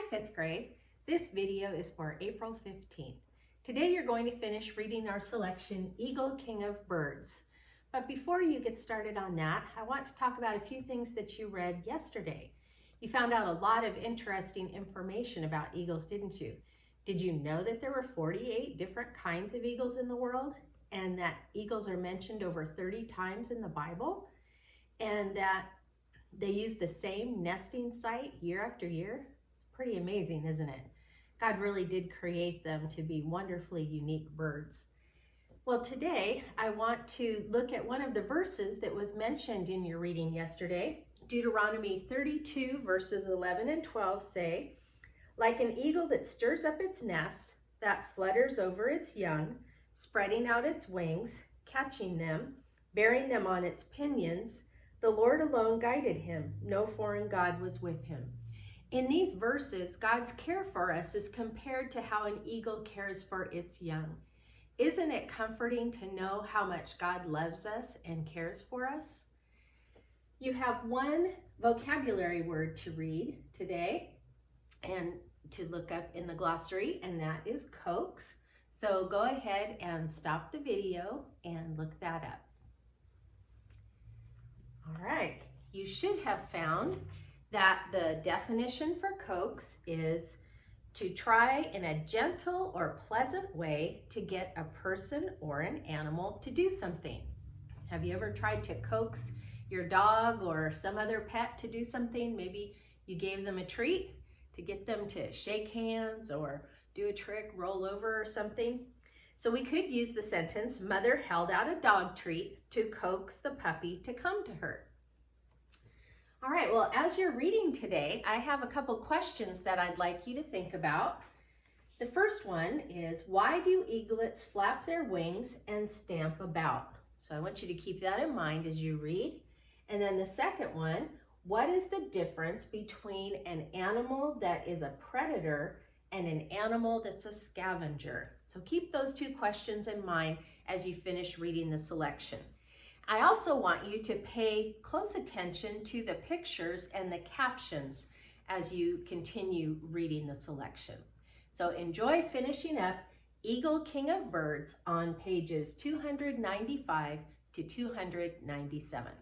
fifth grade. This video is for April 15th. Today you're going to finish reading our selection, Eagle, King of Birds. But before you get started on that, I want to talk about a few things that you read yesterday. You found out a lot of interesting information about eagles, didn't you? Did you know that there were 48 different kinds of eagles in the world, and that eagles are mentioned over 30 times in the Bible, and that they use the same nesting site year after year? Pretty amazing, isn't it? God really did create them to be wonderfully unique birds. Well, today I want to look at one of the verses that was mentioned in your reading yesterday. Deuteronomy 32 verses 11 and 12 say, "Like an eagle that stirs up its nest, that flutters over its young, spreading out its wings, catching them, bearing them on its pinions, the Lord alone guided him. No foreign god was with him." In these verses, God's care for us is compared to how an eagle cares for its young. Isn't it comforting to know how much God loves us and cares for us? You have one vocabulary word to read today and to look up in the glossary, and that is coax. So go ahead and stop the video and look that up. All right, you should have found that the definition for coax is to try in a gentle or pleasant way to get a person or an animal to do something. Have you ever tried to coax your dog or some other pet to do something? Maybe you gave them a treat to get them to shake hands or do a trick, roll over or something. So we could use the sentence, "Mother held out a dog treat to coax the puppy to come to her." All right, well, as you're reading today, I have a couple questions that I'd like you to think about. The first one is, why do eaglets flap their wings and stamp about? So I want you to keep that in mind as you read. And then the second one, what is the difference between an animal that is a predator and an animal that's a scavenger? So keep those two questions in mind as you finish reading the selection. I also want you to pay close attention to the pictures and the captions as you continue reading the selection. So enjoy finishing up Eagle, King of Birds on pages 295 to 297.